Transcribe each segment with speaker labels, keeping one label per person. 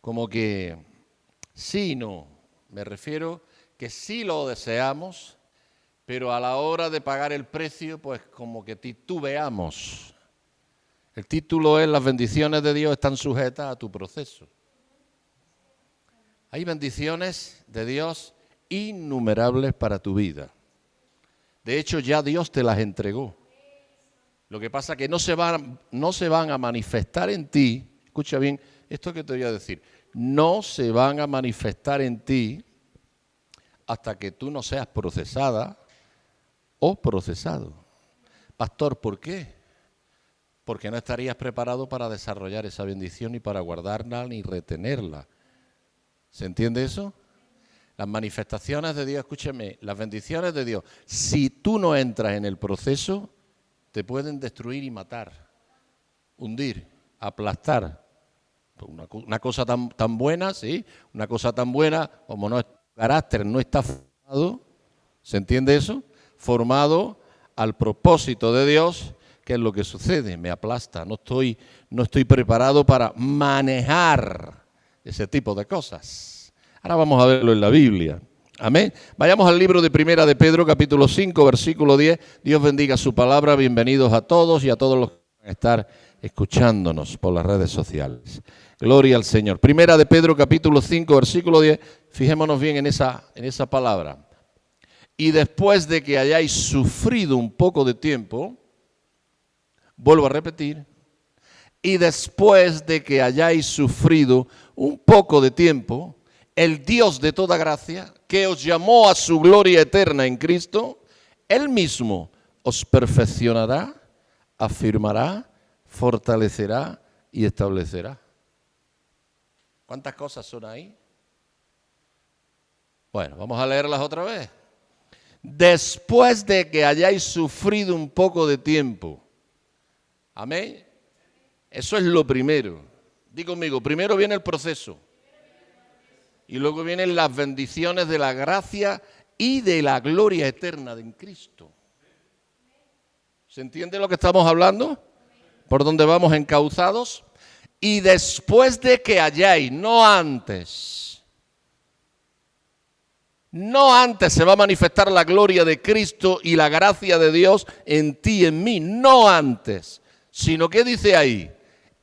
Speaker 1: como que sí, no. Me refiero que sí lo deseamos, pero a la hora de pagar el precio, pues como que titubeamos. El título es: las bendiciones de Dios están sujetas a tu proceso. Hay bendiciones de Dios innumerables para tu vida. De hecho, ya Dios te las entregó. Lo que pasa es que no se van a manifestar en ti. Escucha bien esto que te voy a decir. No se van a manifestar en ti hasta que tú no seas procesada o procesado. Pastor, ¿por qué? Porque no estarías preparado para desarrollar esa bendición, ni para guardarla, ni retenerla. ¿Se entiende eso? Las manifestaciones de Dios, escúcheme, las bendiciones de Dios, si tú no entras en el proceso, te pueden destruir y matar, hundir, aplastar. Una cosa tan buena, ¿sí? Una cosa tan buena como no es tu carácter, no está formado, ¿se entiende eso? Formado al propósito de Dios. ¿Qué es lo que sucede? Me aplasta, no estoy preparado para manejar ese tipo de cosas. Ahora vamos a verlo en la Biblia. Amén. Vayamos al libro de Primera de Pedro, capítulo 5, versículo 10. Dios bendiga su palabra. Bienvenidos a todos y a todos los que van a estar escuchándonos por las redes sociales. Gloria al Señor. Primera de Pedro, capítulo 5, versículo 10. Fijémonos bien en esa palabra. Y después de que hayáis sufrido un poco de tiempo, vuelvo a repetir, y después de que hayáis sufrido un poco de tiempo, el Dios de toda gracia, que os llamó a su gloria eterna en Cristo, Él mismo os perfeccionará, afirmará, fortalecerá y establecerá. ¿Cuántas cosas son ahí? Bueno, vamos a leerlas otra vez. Después de que hayáis sufrido un poco de tiempo. Amén. Eso es lo primero. Di conmigo, primero viene el proceso. Y luego vienen las bendiciones de la gracia y de la gloria eterna de Cristo. ¿Se entiende lo que estamos hablando? ¿Por dónde vamos encauzados? Y después de que hayáis, no antes se va a manifestar la gloria de Cristo y la gracia de Dios en ti y en mí. No antes, sino que dice ahí,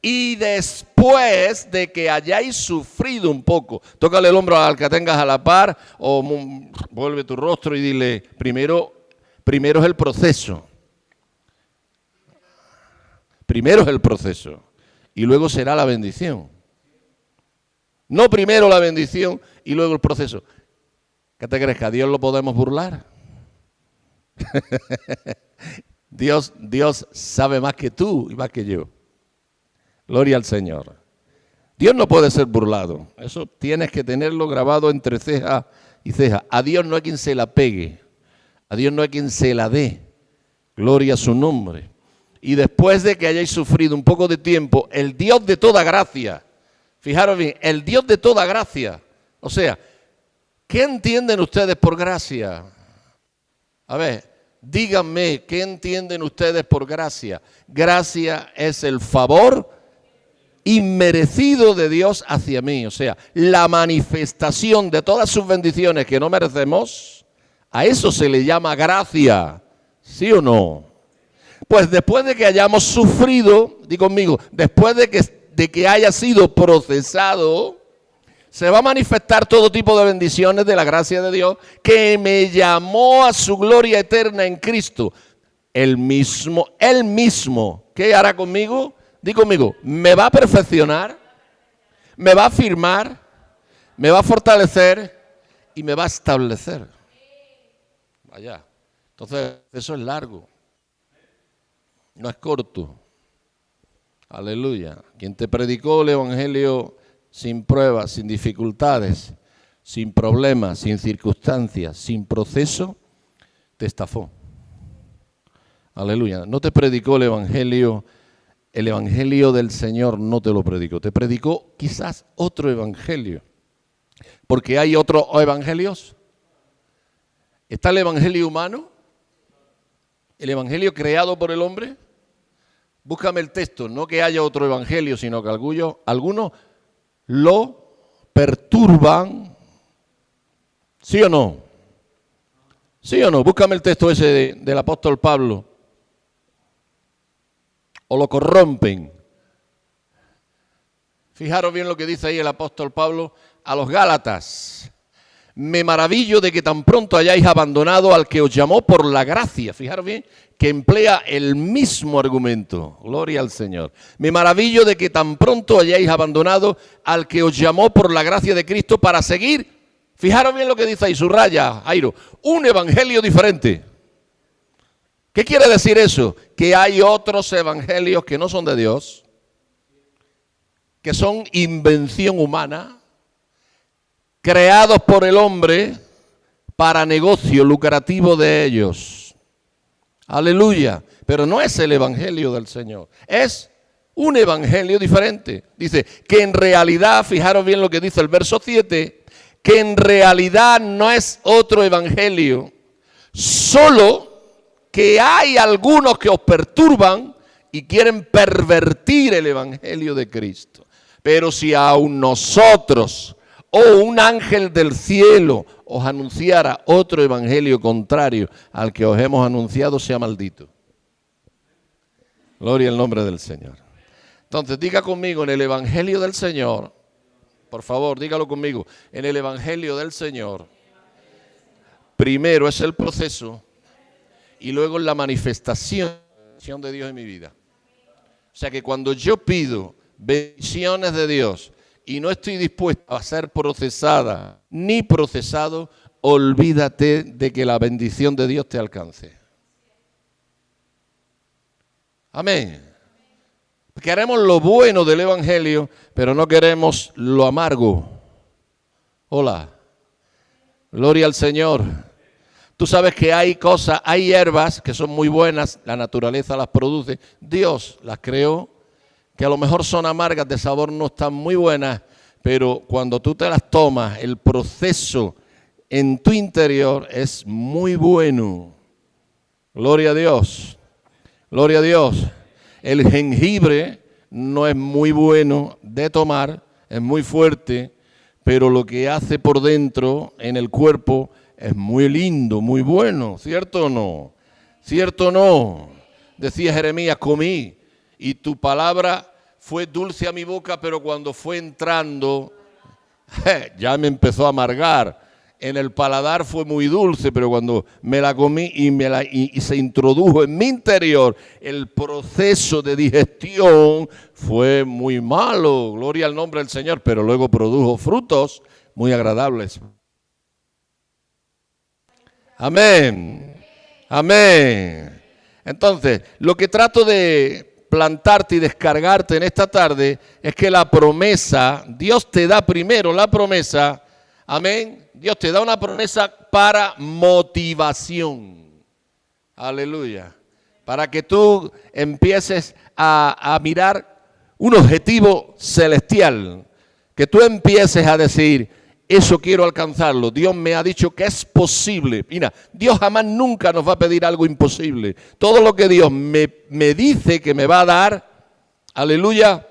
Speaker 1: y después de que hayáis sufrido un poco. Tócale el hombro al que tengas a la par o vuelve tu rostro y dile, primero es el proceso. Primero es el proceso y luego será la bendición. No primero la bendición y luego el proceso. ¿Qué te crees? ¿Que a Dios lo podemos burlar? Dios sabe más que tú y más que yo. Gloria al Señor. Dios no puede ser burlado. Eso tienes que tenerlo grabado entre ceja y ceja. A Dios no hay quien se la pegue. A Dios no hay quien se la dé. Gloria a su nombre. Y después de que hayáis sufrido un poco de tiempo, el Dios de toda gracia. Fijaros bien, el Dios de toda gracia. O sea, ¿qué entienden ustedes por gracia? A ver, díganme, ¿qué entienden ustedes por gracia? Gracia es el favor inmerecido de Dios hacia mí. O sea, la manifestación de todas sus bendiciones que no merecemos, a eso se le llama gracia. ¿Sí o no? Pues después de que hayamos sufrido, di conmigo, después de que haya sido procesado, se va a manifestar todo tipo de bendiciones de la gracia de Dios que me llamó a su gloria eterna en Cristo. Él mismo, ¿qué hará conmigo? Di conmigo, me va a perfeccionar, me va a afirmar, me va a fortalecer y me va a establecer. Vaya, entonces eso es largo, no es corto. Aleluya. Quien te predicó el evangelio sin pruebas, sin dificultades, sin problemas, sin circunstancias, sin proceso, te estafó. Aleluya. No te predicó el evangelio del Señor no te lo predicó. Te predicó quizás otro evangelio. Porque hay otros evangelios. Está el evangelio humano, el evangelio creado por el hombre. Búscame el texto, no que haya otro evangelio, sino que algunos lo perturban. ¿Sí o no? ¿Sí o no? Búscame el texto ese del apóstol Pablo. O lo corrompen. Fijaros bien lo que dice ahí el apóstol Pablo a los Gálatas. Me maravillo de que tan pronto hayáis abandonado al que os llamó por la gracia. Fijaros bien que emplea el mismo argumento. Gloria al Señor. Me maravillo de que tan pronto hayáis abandonado al que os llamó por la gracia de Cristo para seguir. Fijaros bien lo que dice ahí, subraya, Jairo. Un evangelio diferente. ¿Qué quiere decir eso? Que hay otros evangelios que no son de Dios, que son invención humana, creados por el hombre para negocio lucrativo de ellos. Aleluya. Pero no es el evangelio del Señor, es un evangelio diferente. Dice que en realidad, fijaros bien lo que dice el verso 7, que en realidad no es otro evangelio, solo que hay algunos que os perturban y quieren pervertir el evangelio de Cristo. Pero si aun nosotros o un ángel del cielo os anunciara otro evangelio contrario al que os hemos anunciado, sea maldito. Gloria al nombre del Señor. Entonces diga conmigo, en el evangelio del Señor, por favor, dígalo conmigo, en el evangelio del Señor, primero es el proceso y luego la manifestación de Dios en mi vida. O sea que cuando yo pido bendiciones de Dios y no estoy dispuesto a ser procesada ni procesado, olvídate de que la bendición de Dios te alcance. Amén. Queremos lo bueno del evangelio, pero no queremos lo amargo. Hola. Gloria al Señor. Tú sabes que hay cosas, hay hierbas que son muy buenas, la naturaleza las produce, Dios las creó, que a lo mejor son amargas, de sabor no están muy buenas, pero cuando tú te las tomas, el proceso en tu interior es muy bueno. Gloria a Dios. Gloria a Dios. El jengibre no es muy bueno de tomar, es muy fuerte, pero lo que hace por dentro en el cuerpo es muy lindo, muy bueno, ¿cierto o no? ¿Cierto o no? Decía Jeremías, comí y tu palabra fue dulce a mi boca, pero cuando fue entrando, ya me empezó a amargar. En el paladar fue muy dulce, pero cuando me la comí y se introdujo en mi interior, el proceso de digestión fue muy malo. Gloria al nombre del Señor, pero luego produjo frutos muy agradables. Amén. Amén. Entonces, lo que trato de plantarte y descargarte en esta tarde es que la promesa, Dios te da primero la promesa, amén. Dios te da una promesa para motivación. Aleluya. Para que tú empieces a mirar un objetivo celestial. Que tú empieces a decir, eso quiero alcanzarlo. Dios me ha dicho que es posible. Mira, Dios jamás nunca nos va a pedir algo imposible. Todo lo que Dios me dice que me va a dar, aleluya,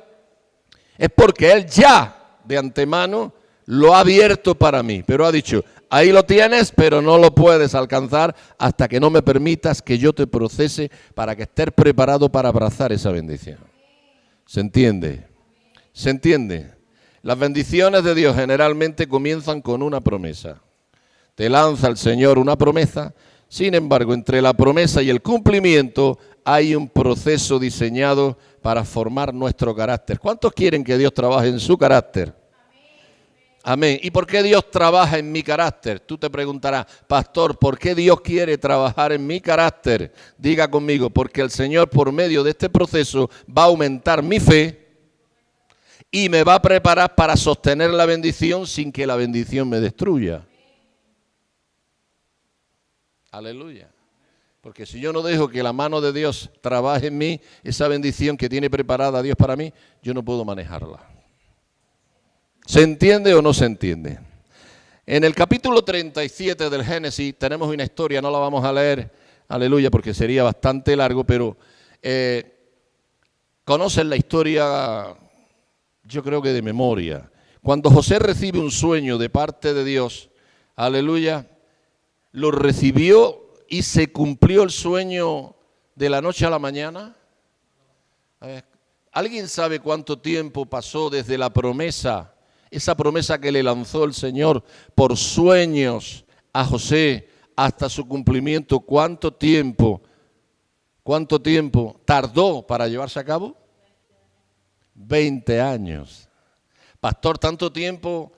Speaker 1: es porque Él ya de antemano lo ha abierto para mí. Pero ha dicho, ahí lo tienes, pero no lo puedes alcanzar hasta que no me permitas que yo te procese para que estés preparado para abrazar esa bendición. ¿Se entiende? ¿Se entiende? Las bendiciones de Dios generalmente comienzan con una promesa. Te lanza el Señor una promesa, sin embargo, entre la promesa y el cumplimiento hay un proceso diseñado para formar nuestro carácter. ¿Cuántos quieren que Dios trabaje en su carácter? Amén. ¿Y por qué Dios trabaja en mi carácter? Tú te preguntarás, pastor, ¿por qué Dios quiere trabajar en mi carácter? Diga conmigo, porque el Señor por medio de este proceso va a aumentar mi fe y me va a preparar para sostener la bendición sin que la bendición me destruya. Aleluya. Porque si yo no dejo que la mano de Dios trabaje en mí, esa bendición que tiene preparada Dios para mí, yo no puedo manejarla. ¿Se entiende o no se entiende? En el capítulo 37 del Génesis tenemos una historia, no la vamos a leer, aleluya, porque sería bastante largo, pero conocen la historia, yo creo que de memoria. Cuando José recibe un sueño de parte de Dios, aleluya, lo recibió y se cumplió el sueño de la noche a la mañana. A ver, ¿alguien sabe cuánto tiempo pasó desde la promesa, esa promesa que le lanzó el Señor por sueños a José hasta su cumplimiento? ¿Cuánto tiempo tardó para llevarse a cabo? 20 años. Pastor, tanto tiempo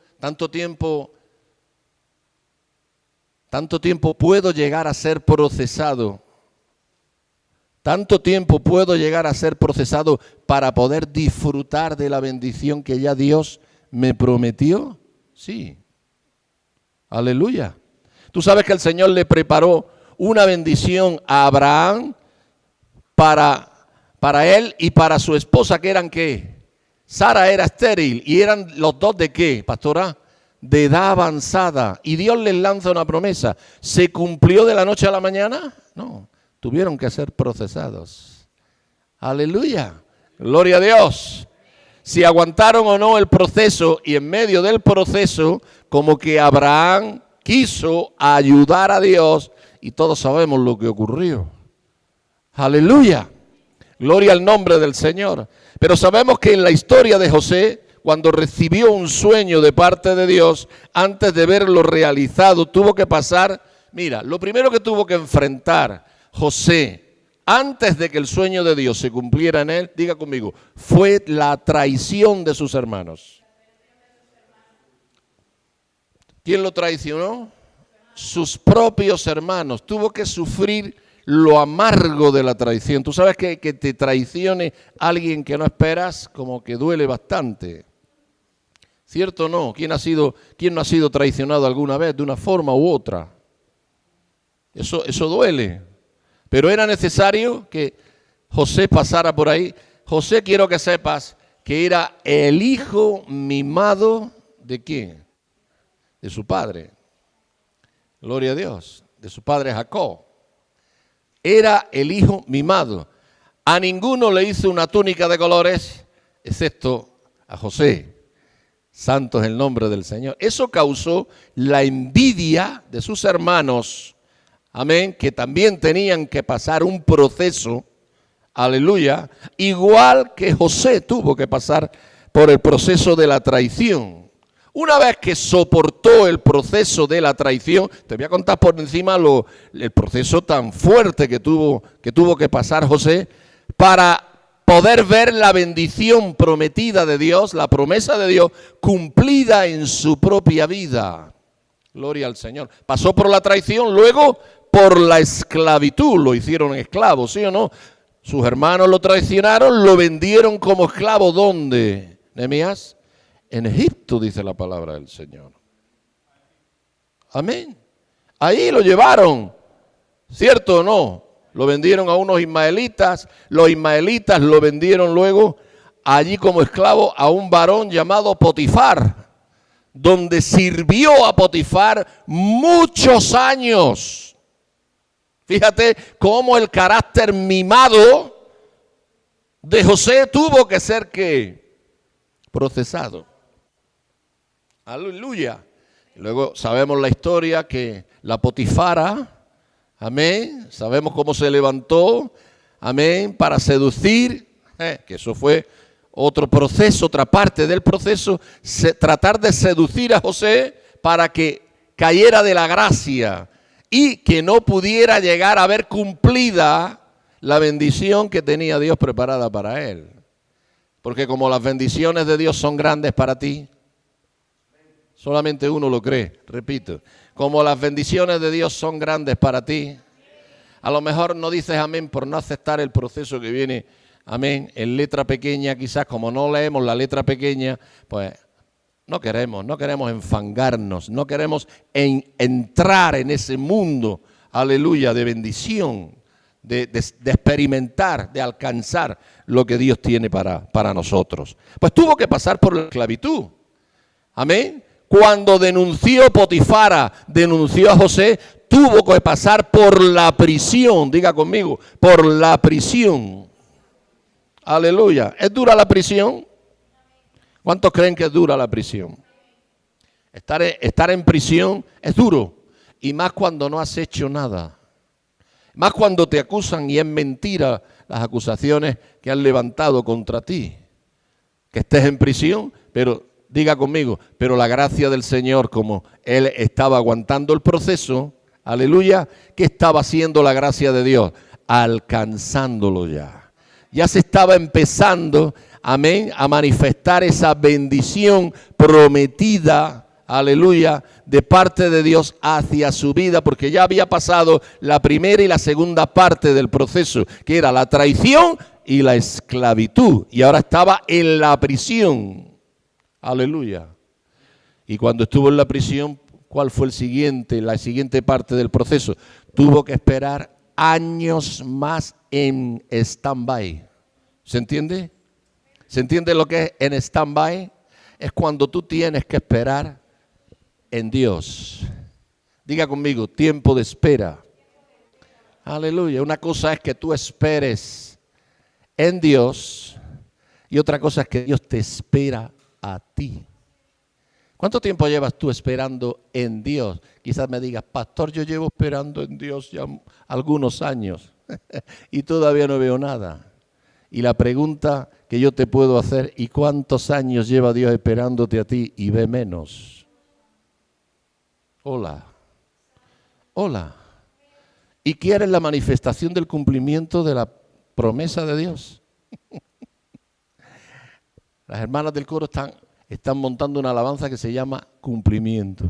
Speaker 1: puedo llegar a ser procesado. Tanto tiempo puedo llegar a ser procesado para poder disfrutar de la bendición que ya Dios me prometió. Sí. Aleluya. Tú sabes que el Señor le preparó una bendición a Abraham para él y para su esposa, que eran ¿qué? Sara era estéril y eran los dos ¿de qué, pastora? De edad avanzada. Y Dios les lanza una promesa. ¿Se cumplió de la noche a la mañana? No, tuvieron que ser procesados. Aleluya, gloria a Dios. Si aguantaron o no el proceso, y en medio del proceso, como que Abraham quiso ayudar a Dios, y todos sabemos lo que ocurrió. Aleluya, gloria al nombre del Señor. Pero sabemos que en la historia de José, cuando recibió un sueño de parte de Dios, antes de verlo realizado, tuvo que pasar, mira, lo primero que tuvo que enfrentar José, antes de que el sueño de Dios se cumpliera en él, diga conmigo, fue la traición de sus hermanos. ¿Quién lo traicionó? Sus propios hermanos. Tuvo que sufrir lo amargo de la traición. Tú sabes que te traicione alguien que no esperas, como que duele bastante. ¿Cierto o no? ¿Quién no ha sido traicionado alguna vez de una forma u otra? Eso duele. Pero era necesario que José pasara por ahí. José, quiero que sepas que era el hijo mimado ¿de quién? De su padre. Gloria a Dios. De su padre Jacob. Era el hijo mimado. A ninguno le hizo una túnica de colores, excepto a José. Santo es el nombre del Señor. Eso causó la envidia de sus hermanos, amén, que también tenían que pasar un proceso, aleluya, igual que José tuvo que pasar por el proceso de la traición. Una vez que soportó el proceso de la traición, te voy a contar por encima el proceso tan fuerte que tuvo que pasar José para poder ver la bendición prometida de Dios, la promesa de Dios cumplida en su propia vida. Gloria al Señor. Pasó por la traición, luego por la esclavitud, lo hicieron esclavo, ¿sí o no? Sus hermanos lo traicionaron, lo vendieron como esclavo. ¿Dónde, Nehemías? En Egipto, dice la palabra del Señor. Amén. Ahí lo llevaron, ¿cierto o no? Lo vendieron a unos ismaelitas, los ismaelitas lo vendieron luego allí como esclavo a un varón llamado Potifar, donde sirvió a Potifar muchos años. Fíjate cómo el carácter mimado de José tuvo que ser ¿qué? Procesado. Aleluya. Y luego sabemos la historia que la Potifara, amén, sabemos cómo se levantó, amén, para seducir, que eso fue otro proceso, otra parte del proceso, tratar de seducir a José para que cayera de la gracia y que no pudiera llegar a ver cumplida la bendición que tenía Dios preparada para él. Porque como las bendiciones de Dios son grandes para ti, solamente uno lo cree, repito, como las bendiciones de Dios son grandes para ti, a lo mejor no dices amén por no aceptar el proceso que viene, amén, en letra pequeña, quizás como no leemos la letra pequeña, pues no queremos enfangarnos, no queremos entrar en ese mundo, aleluya, de bendición, de experimentar, de alcanzar lo que Dios tiene para nosotros. Pues tuvo que pasar por la esclavitud, amén. Cuando denunció Potifara, denunció a José, tuvo que pasar por la prisión, diga conmigo, por la prisión. Aleluya. ¿Es dura la prisión? ¿Cuántos creen que es dura la prisión? Estar en prisión es duro, y más cuando no has hecho nada. Más cuando te acusan y es mentira las acusaciones que han levantado contra ti. Que estés en prisión, pero diga conmigo, pero la gracia del Señor, como Él estaba aguantando el proceso, aleluya, ¿qué estaba haciendo la gracia de Dios? Alcanzándolo ya. Ya se estaba empezando, amén, a manifestar esa bendición prometida, aleluya, de parte de Dios hacia su vida, porque ya había pasado la primera y la segunda parte del proceso, que era la traición y la esclavitud, y ahora estaba en la prisión, aleluya. Y cuando estuvo en la prisión, ¿cuál fue la siguiente parte del proceso? Tuvo que esperar años más en stand-by. ¿Se entiende? ¿Se entiende lo que es en stand-by? Es cuando tú tienes que esperar en Dios. Diga conmigo, tiempo de espera. Aleluya. Una cosa es que tú esperes en Dios y otra cosa es que Dios te espera a ti. ¿Cuánto tiempo llevas tú esperando en Dios? Quizás me digas, pastor, yo llevo esperando en Dios ya algunos años y todavía no veo nada. Y la pregunta que yo te puedo hacer, ¿y cuántos años lleva Dios esperándote a ti y ve menos? Hola. Hola. ¿Y quieres la manifestación del cumplimiento de la promesa de Dios? Las hermanas del coro están montando una alabanza que se llama cumplimiento.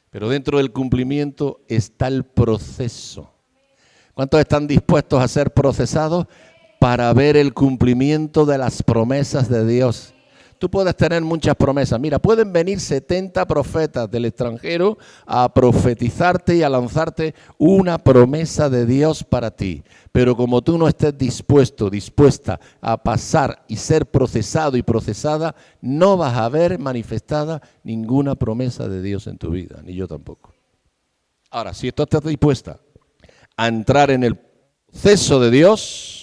Speaker 1: Pero dentro del cumplimiento está el proceso. ¿Cuántos están dispuestos a ser procesados para ver el cumplimiento de las promesas de Dios? Tú puedes tener muchas promesas. Mira, pueden venir 70 profetas del extranjero a profetizarte y a lanzarte una promesa de Dios para ti. Pero como tú no estés dispuesta a pasar y ser procesado y procesada, no vas a ver manifestada ninguna promesa de Dios en tu vida, ni yo tampoco. Ahora, si tú estás dispuesta a entrar en el proceso de Dios,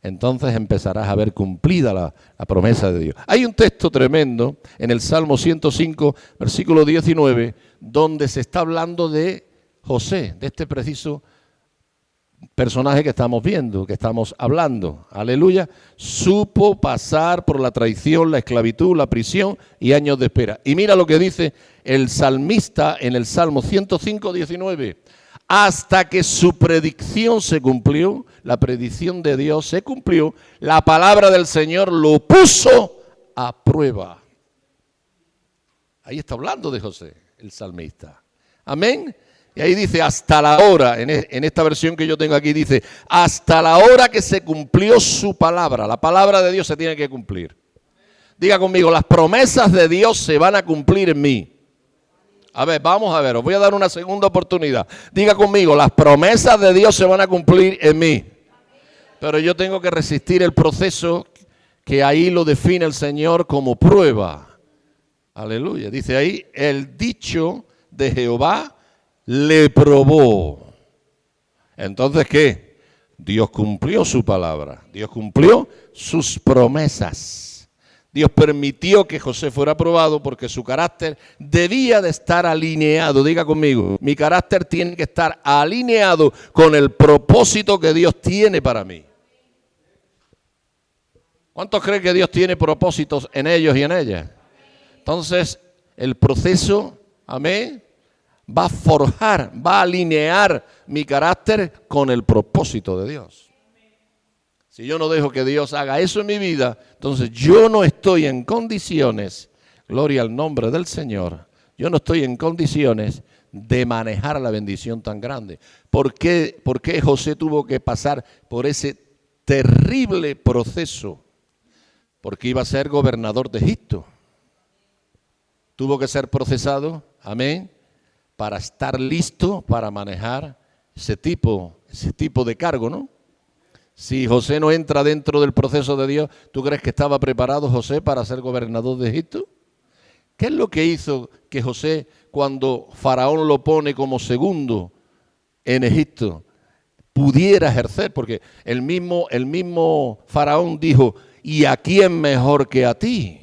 Speaker 1: entonces empezarás a ver cumplida la promesa de Dios. Hay un texto tremendo en el Salmo 105, versículo 19, donde se está hablando de José, de este preciso personaje que estamos viendo, que estamos hablando. Aleluya. Supo pasar por la traición, la esclavitud, la prisión y años de espera. Y mira lo que dice el salmista en el Salmo 105, 19. Hasta que su predicción se cumplió, la predicción de Dios se cumplió, la palabra del Señor lo puso a prueba. Ahí está hablando de José, el salmista. Amén. Y ahí dice, hasta la hora, en esta versión que yo tengo aquí, dice, hasta la hora que se cumplió su palabra. La palabra de Dios se tiene que cumplir. Diga conmigo, las promesas de Dios se van a cumplir en mí. A ver, vamos a ver, os voy a dar una segunda oportunidad. Diga conmigo, las promesas de Dios se van a cumplir en mí. Pero yo tengo que resistir el proceso que ahí lo define el Señor como prueba. Aleluya. Dice ahí, el dicho de Jehová le probó. Entonces, ¿qué? Dios cumplió su palabra. Dios cumplió sus promesas. Dios permitió que José fuera probado porque su carácter debía de estar alineado. Diga conmigo, mi carácter tiene que estar alineado con el propósito que Dios tiene para mí. ¿Cuántos creen que Dios tiene propósitos en ellos y en ellas? Entonces, el proceso, amén, va a forjar, va a alinear mi carácter con el propósito de Dios. Si yo no dejo que Dios haga eso en mi vida, entonces yo no estoy en condiciones, gloria al nombre del Señor, yo no estoy en condiciones de manejar la bendición tan grande. ¿Por qué José tuvo que pasar por ese terrible proceso? Porque iba a ser gobernador de Egipto. Tuvo que ser procesado, amén, para estar listo para manejar ese tipo de cargo, ¿no? Si José no entra dentro del proceso de Dios, ¿tú crees que estaba preparado José para ser gobernador de Egipto? ¿Qué es lo que hizo que José, cuando Faraón lo pone como segundo en Egipto, pudiera ejercer? Porque el mismo Faraón dijo, ¿y a quién mejor que a ti?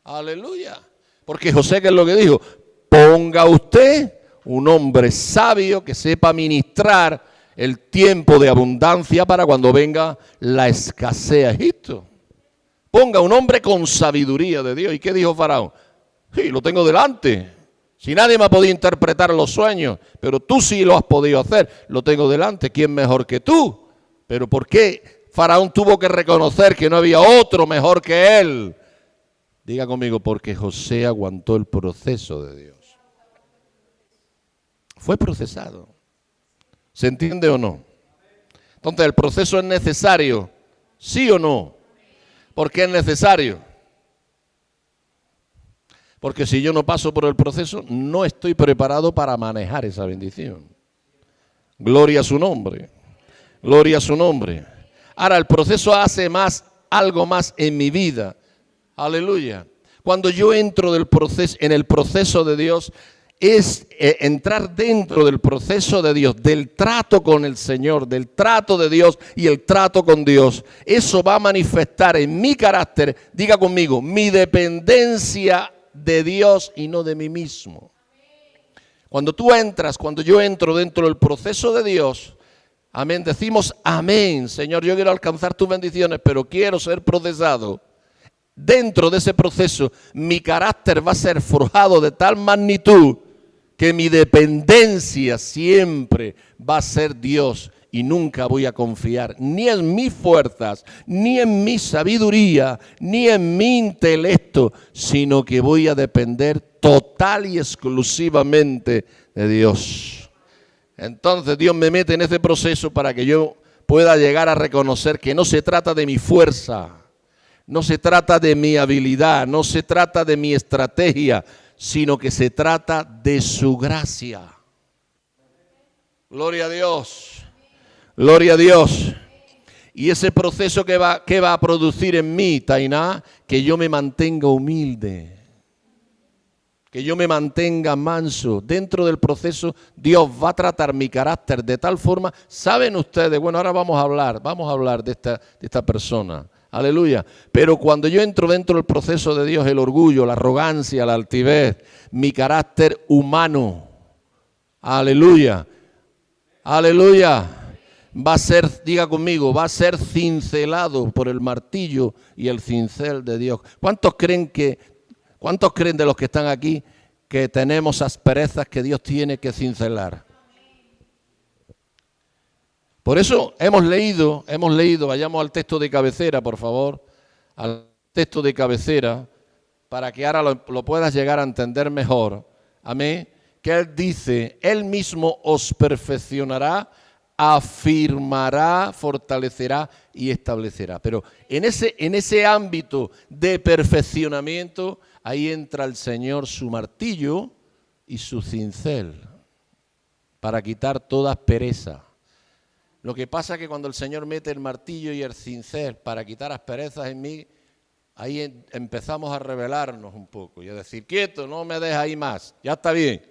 Speaker 1: Aleluya. Porque José, ¿qué es lo que dijo? Ponga usted un hombre sabio que sepa ministrar el tiempo de abundancia para cuando venga la escasez a Egipto. Ponga un hombre con sabiduría de Dios. ¿Y qué dijo Faraón? Sí, lo tengo delante. Si nadie me ha podido interpretar los sueños, pero tú sí lo has podido hacer, lo tengo delante. ¿Quién mejor que tú? Pero ¿por qué Faraón tuvo que reconocer que no había otro mejor que él? Diga conmigo, porque José aguantó el proceso de Dios. Fue procesado. ¿Se entiende o no? Entonces, ¿el proceso es necesario? ¿Sí o no? ¿Por qué es necesario? Porque si yo no paso por el proceso, no estoy preparado para manejar esa bendición. Gloria a su nombre. Gloria a su nombre. Ahora, el proceso hace algo más en mi vida. Aleluya. Cuando yo entro en el proceso de Dios, es entrar dentro del proceso de Dios, del trato con el Señor, del trato de Dios y el trato con Dios. Eso va a manifestar en mi carácter, diga conmigo, mi dependencia de Dios y no de mí mismo. Cuando yo entro dentro del proceso de Dios, amén, decimos amén, Señor, yo quiero alcanzar tus bendiciones, pero quiero ser procesado. Dentro de ese proceso, mi carácter va a ser forjado de tal magnitud que mi dependencia siempre va a ser Dios y nunca voy a confiar ni en mis fuerzas, ni en mi sabiduría, ni en mi intelecto, sino que voy a depender total y exclusivamente de Dios. Entonces Dios me mete en ese proceso para que yo pueda llegar a reconocer que no se trata de mi fuerza, no se trata de mi habilidad, no se trata de mi estrategia, sino que se trata de su gracia. Gloria a Dios. Gloria a Dios. Y ese proceso que va a producir en mí, Tainá, que yo me mantenga humilde, que yo me mantenga manso. Dentro del proceso Dios va a tratar mi carácter de tal forma. ¿Saben ustedes? Bueno, ahora vamos a hablar de esta persona. Aleluya. Pero cuando yo entro dentro del proceso de Dios, el orgullo, la arrogancia, la altivez, mi carácter humano, aleluya, aleluya, va a ser, diga conmigo, va a ser cincelado por el martillo y el cincel de Dios. ¿Cuántos creen de los que están aquí que tenemos asperezas que Dios tiene que cincelar? Por eso hemos leído, vayamos al texto de cabecera, por favor, al texto de cabecera, para que ahora lo puedas llegar a entender mejor. Amén. Que Él dice, Él mismo os perfeccionará, afirmará, fortalecerá y establecerá. Pero en ese ámbito de perfeccionamiento, ahí entra el Señor su martillo y su cincel para quitar toda aspereza. Lo que pasa es que cuando el Señor mete el martillo y el cincel para quitar asperezas en mí, ahí empezamos a rebelarnos un poco y a decir, quieto, no me dejes ahí más, ya está bien.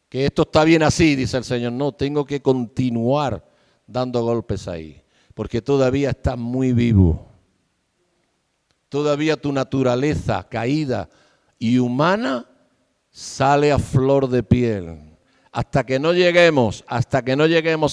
Speaker 1: Que esto está bien así, dice el Señor. No, tengo que continuar dando golpes ahí, porque todavía estás muy vivo. Todavía tu naturaleza caída y humana sale a flor de piel. Hasta que no lleguemos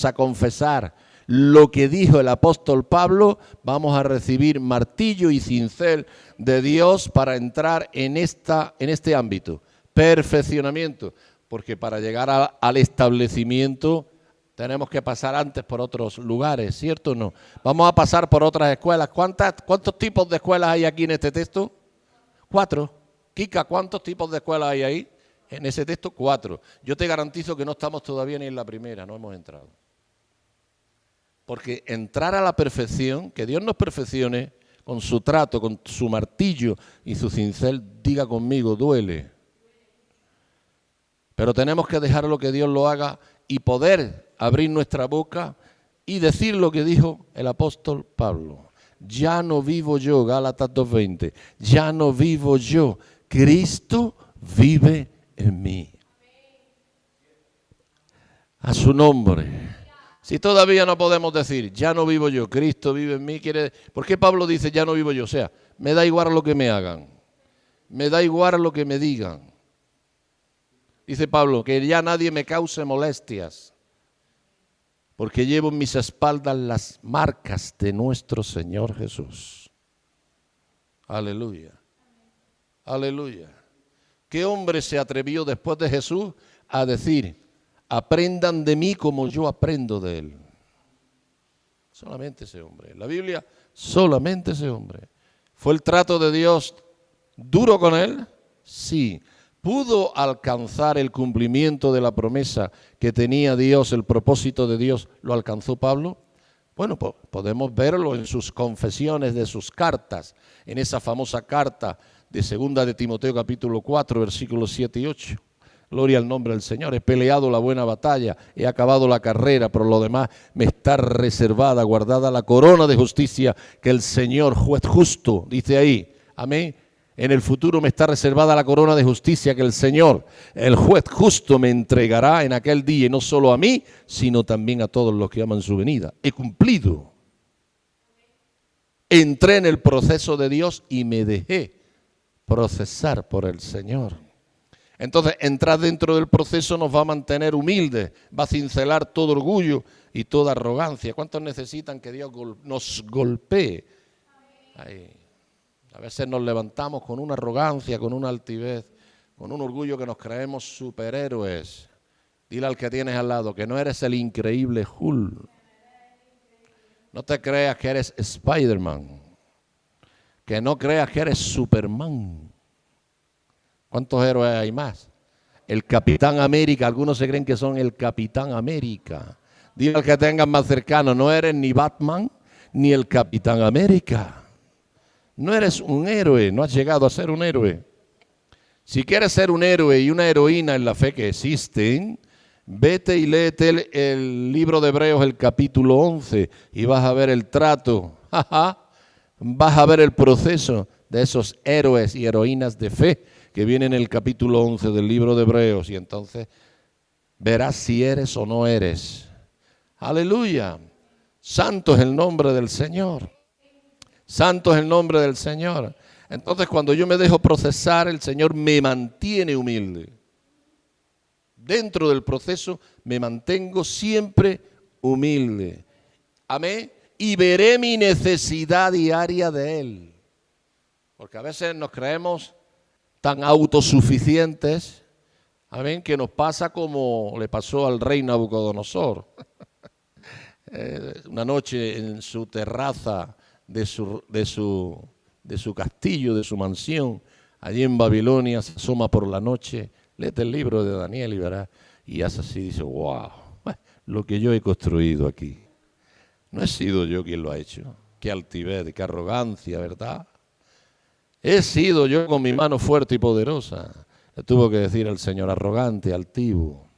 Speaker 1: a confesar lo que dijo el apóstol Pablo, vamos a recibir martillo y cincel de Dios para entrar en este ámbito, perfeccionamiento. Porque para llegar al establecimiento tenemos que pasar antes por otros lugares, ¿cierto o no? Vamos a pasar por otras escuelas. ¿Cuántos tipos de escuelas hay aquí en este texto? 4. Kika, ¿cuántos tipos de escuelas hay ahí? En ese texto, 4. Yo te garantizo que no estamos todavía ni en la primera, no hemos entrado. Porque entrar a la perfección, que Dios nos perfeccione con su trato, con su martillo y su cincel, diga conmigo, duele. Pero tenemos que dejar que Dios lo haga y poder abrir nuestra boca y decir lo que dijo el apóstol Pablo. Ya no vivo yo, Gálatas 2:20, ya no vivo yo, Cristo vive en mí. A su nombre. Si todavía no podemos decir, ya no vivo yo, Cristo vive en mí, ¿por qué Pablo dice, ya no vivo yo? O sea, me da igual lo que me hagan. Me da igual lo que me digan. Dice Pablo, que ya nadie me cause molestias, porque llevo en mis espaldas las marcas de nuestro Señor Jesús. Aleluya. Aleluya. ¿Qué hombre se atrevió después de Jesús a decir, aprendan de mí como yo aprendo de él? Solamente ese hombre. En la Biblia, solamente ese hombre. ¿Fue el trato de Dios duro con él? Sí. ¿Pudo alcanzar el cumplimiento de la promesa que tenía Dios, el propósito de Dios, lo alcanzó Pablo? Bueno, podemos verlo en sus confesiones de sus cartas, en esa famosa carta de 2 de Timoteo capítulo 4, versículos 7 y 8. Gloria al nombre del Señor. He peleado la buena batalla, he acabado la carrera, por lo demás me está reservada, guardada la corona de justicia que el Señor, juez justo, dice ahí, amén. En el futuro me está reservada la corona de justicia que el Señor, el juez justo, me entregará en aquel día, y no solo a mí, sino también a todos los que aman su venida. He cumplido. Entré en el proceso de Dios y me dejé procesar por el Señor. Entonces, entrar dentro del proceso nos va a mantener humildes, va a cincelar todo orgullo y toda arrogancia. ¿Cuántos necesitan que Dios nos golpee? Ahí. A veces nos levantamos con una arrogancia, con una altivez, con un orgullo que nos creemos superhéroes. Dile al que tienes al lado que no eres el increíble Hulk. No te creas que eres Spider-Man. Que no creas que eres Superman. ¿Cuántos héroes hay más? El Capitán América. Algunos se creen que son el Capitán América. Dile al que tengas más cercano, no eres ni Batman ni el Capitán América. No eres un héroe, no has llegado a ser un héroe. Si quieres ser un héroe y una heroína en la fe que existen, vete y léete el libro de Hebreos, el capítulo 11, y vas a ver el trato, vas a ver el proceso de esos héroes y heroínas de fe que vienen en el capítulo 11 del libro de Hebreos, y entonces verás si eres o no eres. Aleluya. Santo es el nombre del Señor. Santo es el nombre del Señor. Entonces, cuando yo me dejo procesar, el Señor me mantiene humilde. Dentro del proceso me mantengo siempre humilde. Amén. Y veré mi necesidad diaria de Él. Porque a veces nos creemos tan autosuficientes, amén, que nos pasa como le pasó al rey Nabucodonosor. Una noche en su terraza de su castillo, de su mansión, allí en Babilonia, se asoma por la noche, léete el libro de Daniel y verás, y hace así, dice, wow, lo que yo he construido aquí. No he sido yo quien lo ha hecho. Qué altivez, qué arrogancia, ¿verdad? He sido yo con mi mano fuerte y poderosa. Le tuvo que decir el Señor, arrogante, altivo.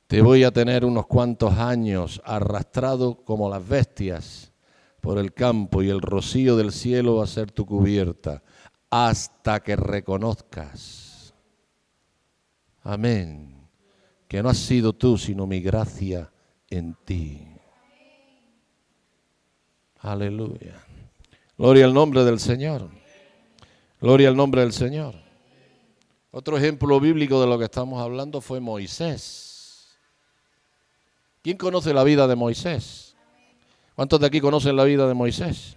Speaker 1: Te voy a tener unos cuantos años arrastrado como las bestias por el campo, y el rocío del cielo va a ser tu cubierta hasta que reconozcas, amén, que no has sido tú sino mi gracia en ti. Aleluya. Gloria al nombre del Señor. Gloria al nombre del Señor. Otro ejemplo bíblico de lo que estamos hablando fue Moisés. ¿Quién conoce la vida de Moisés? ¿Cuántos de aquí conocen la vida de Moisés?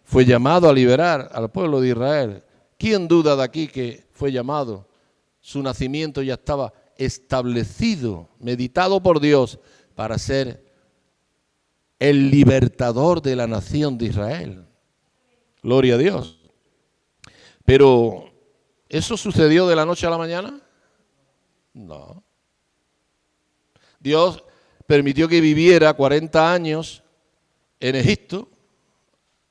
Speaker 1: Fue llamado a liberar al pueblo de Israel. ¿Quién duda de aquí que fue llamado? Su nacimiento ya estaba establecido, meditado por Dios para ser el libertador de la nación de Israel. Gloria a Dios. Pero, ¿eso sucedió de la noche a la mañana? No. Dios permitió que viviera 40 años en Egipto,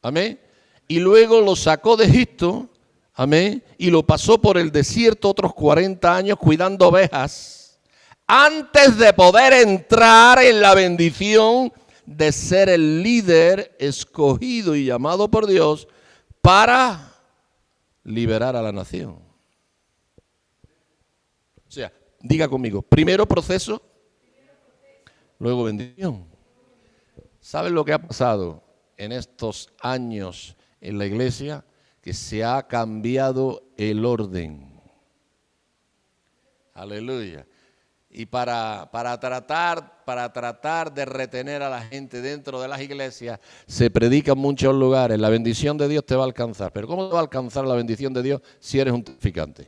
Speaker 1: amén, y luego lo sacó de Egipto, amén, y lo pasó por el desierto otros 40 años cuidando ovejas, antes de poder entrar en la bendición de ser el líder escogido y llamado por Dios para liberar a la nación. O sea, diga conmigo, primero proceso, luego bendición. ¿Saben lo que ha pasado en estos años en la iglesia? que se ha cambiado el orden. Aleluya. Y para tratar de retener a la gente dentro de las iglesias, se predica en muchos lugares. La bendición de Dios te va a alcanzar. Pero ¿cómo te va a alcanzar la bendición de Dios si eres un traficante?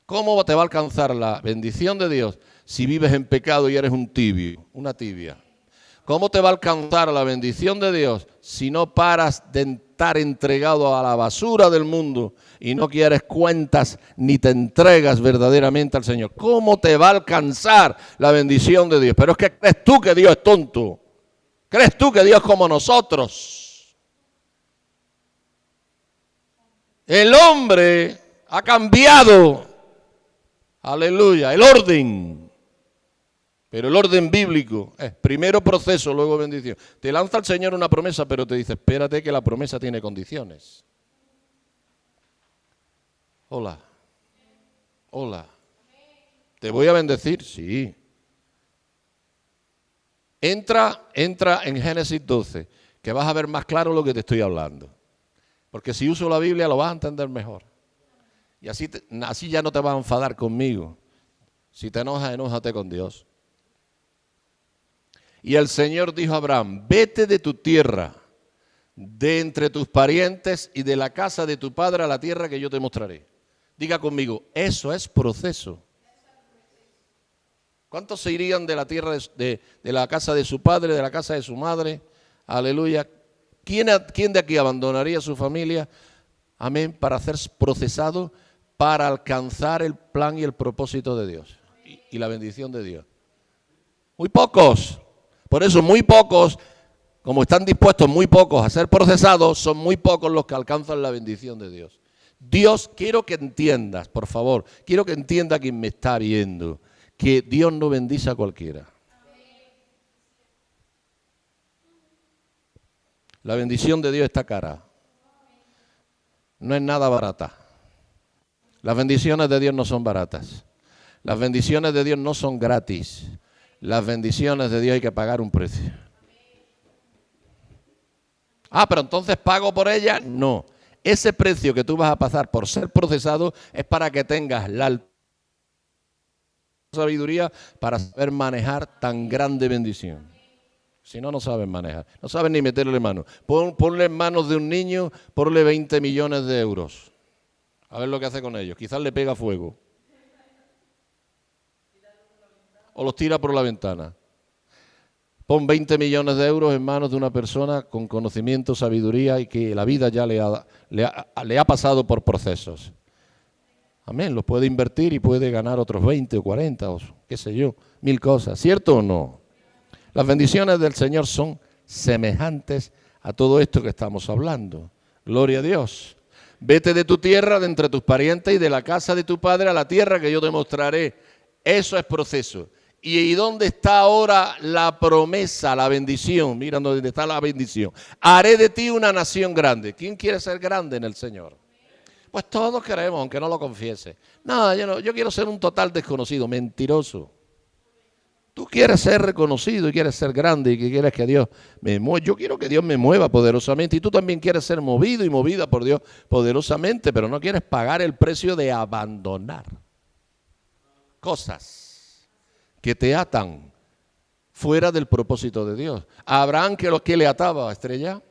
Speaker 1: ¿Cómo te va a alcanzar la bendición de Dios si vives en pecado y eres un tibio, una tibia? ¿Cómo te va a alcanzar la bendición de Dios si no paras de estar entregado a la basura del mundo y no quieres cuentas ni te entregas verdaderamente al Señor? ¿Cómo te va a alcanzar la bendición de Dios? Pero es que ¿crees tú que Dios es tonto? ¿Crees tú que Dios es como nosotros? El hombre ha cambiado, aleluya, el orden. Pero el orden bíblico es primero proceso, luego bendición. Te lanza el Señor una promesa, pero te dice, espérate que la promesa tiene condiciones. Hola. Hola. ¿Te voy a bendecir? Sí. Entra en Génesis 12, que vas a ver más claro lo que te estoy hablando. Porque si uso la Biblia lo vas a entender mejor. Y así ya no te vas a enfadar conmigo. Si te enojas, enójate con Dios. Y el Señor dijo a Abraham, vete de tu tierra, de entre tus parientes y de la casa de tu padre a la tierra que yo te mostraré. Diga conmigo, eso es proceso. ¿Cuántos se irían de la tierra de la casa de su padre, de la casa de su madre? Aleluya. ¿Quién de aquí abandonaría su familia? Amén, para ser procesado, para alcanzar el plan y el propósito de Dios y la bendición de Dios. Muy pocos. Por eso muy pocos, como están dispuestos muy pocos a ser procesados, son muy pocos los que alcanzan la bendición de Dios. Dios, quiero que entiendas, por favor, quiero que entienda quien me está viendo, que Dios no bendice a cualquiera. La bendición de Dios está cara. No es nada barata. Las bendiciones de Dios no son baratas. Las bendiciones de Dios no son gratis. Las bendiciones de Dios hay que pagar un precio. Pero entonces pago por ellas. No. Ese precio que tú vas a pasar por ser procesado es para que tengas la sabiduría para saber manejar tan grande bendición. Si no, no sabes manejar. No sabes ni meterle mano. Ponle en manos de un niño, ponle 20 millones de euros. A ver lo que hace con ellos. Quizás le pega fuego. O los tira por la ventana. Pon 20 millones de euros en manos de una persona con conocimiento, sabiduría y que la vida ya le ha pasado por procesos. Amén, los puede invertir y puede ganar otros 20 o 40 o qué sé yo, 1000 cosas. ¿Cierto o no? Las bendiciones del Señor son semejantes a todo esto que estamos hablando. Gloria a Dios. Vete de tu tierra, de entre tus parientes y de la casa de tu padre a la tierra que yo te mostraré. Eso es proceso. ¿Y dónde está ahora la promesa, la bendición? Mira dónde está la bendición. Haré de ti una nación grande. ¿Quién quiere ser grande en el Señor? Pues todos queremos, aunque no lo confiese. No, yo quiero ser un total desconocido, mentiroso. Tú quieres ser reconocido y quieres ser grande y que quieres que Dios me mueva. Yo quiero que Dios me mueva poderosamente y tú también quieres ser movido y movida por Dios poderosamente, pero no quieres pagar el precio de abandonar cosas que te atan fuera del propósito de Dios. A Abraham, ¿qué le ataba, Estrella?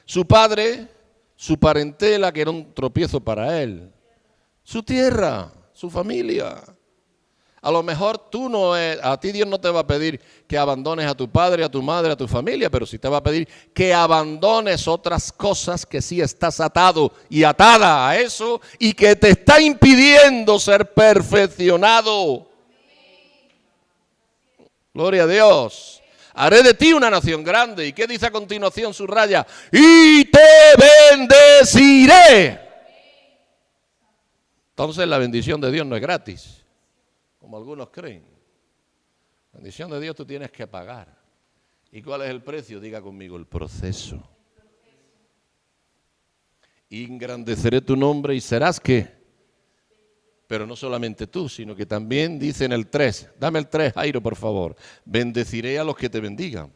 Speaker 1: Su padre, su parentela, que era un tropiezo para él. Su tierra, su familia. A lo mejor a ti Dios no te va a pedir que abandones a tu padre, a tu madre, a tu familia, pero sí te va a pedir que abandones otras cosas que sí estás atado y atada a eso y que te está impidiendo ser perfeccionado. Gloria a Dios. Haré de ti una nación grande. ¿Y qué dice a continuación? Subraya. Y te bendeciré. Entonces la bendición de Dios no es gratis, como algunos creen. La bendición de Dios tú tienes que pagar. ¿Y cuál es el precio? Diga conmigo, el proceso. Engrandeceré tu nombre y serás ¿qué? Pero no solamente tú, sino que también dice en el 3, dame el 3, Jairo, por favor. Bendeciré a los que te bendigan.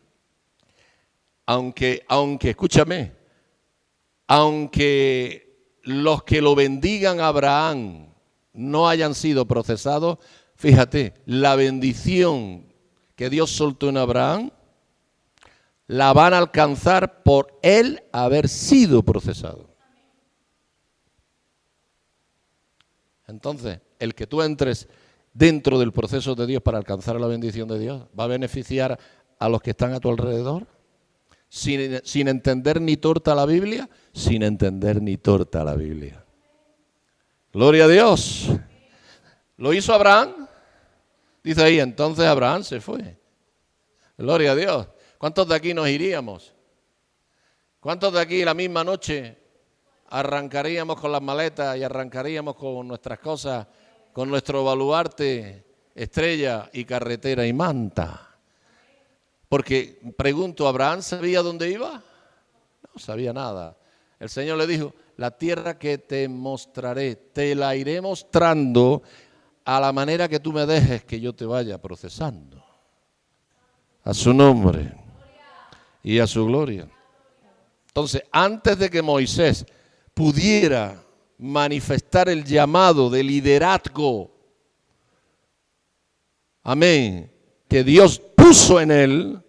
Speaker 1: Aunque, escúchame, aunque los que lo bendigan a Abraham no hayan sido procesados, fíjate, la bendición que Dios soltó en Abraham la van a alcanzar por él haber sido procesado. Entonces, el que tú entres dentro del proceso de Dios para alcanzar la bendición de Dios va a beneficiar a los que están a tu alrededor. Sin entender ni torta la Biblia, sin entender ni torta la Biblia. Gloria a Dios. ¿Lo hizo Abraham? Dice ahí, entonces Abraham se fue. Gloria a Dios. ¿Cuántos de aquí nos iríamos? ¿Cuántos de aquí la misma noche arrancaríamos con las maletas y arrancaríamos con nuestras cosas, con nuestro baluarte, estrella y carretera y manta? Porque, pregunto, ¿Abraham sabía dónde iba? No sabía nada. El Señor le dijo, la tierra que te mostraré, te la iré mostrando a la manera que tú me dejes que yo te vaya procesando. A su nombre y a su gloria. Entonces, antes de que Moisés pudiera manifestar el llamado de liderazgo, amén, que Dios puso en él,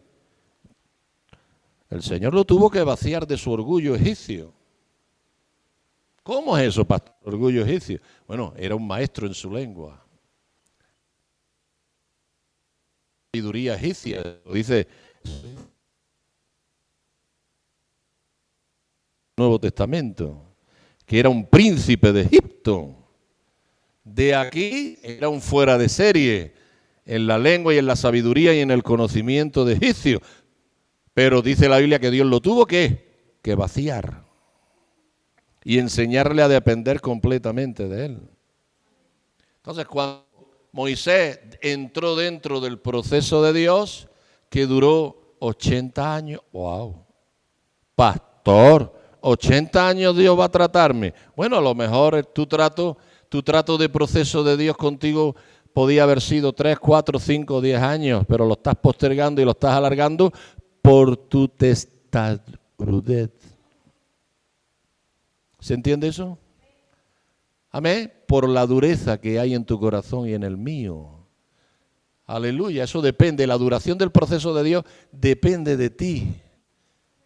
Speaker 1: el Señor lo tuvo que vaciar de su orgullo egipcio. ¿Cómo es eso, pastor? Orgullo egipcio. Bueno, era un maestro en su lengua. Sabiduría egipcia, lo dice el Nuevo Testamento, que era un príncipe de Egipto. De aquí era un fuera de serie en la lengua y en la sabiduría y en el conocimiento de egipcio. Pero dice la Biblia que Dios lo tuvo que vaciar y enseñarle a depender completamente de él. Entonces, cuando Moisés entró dentro del proceso de Dios, que duró 80 años, wow, pastor, 80 años Dios va a tratarme. Bueno, a lo mejor tu trato de proceso de Dios contigo podía haber sido 3, 4, 5, 10 años, pero lo estás postergando y lo estás alargando por tu testarudez. ¿Se entiende eso? Amén. Por la dureza que hay en tu corazón y en el mío. Aleluya. Eso depende. La duración del proceso de Dios depende de ti,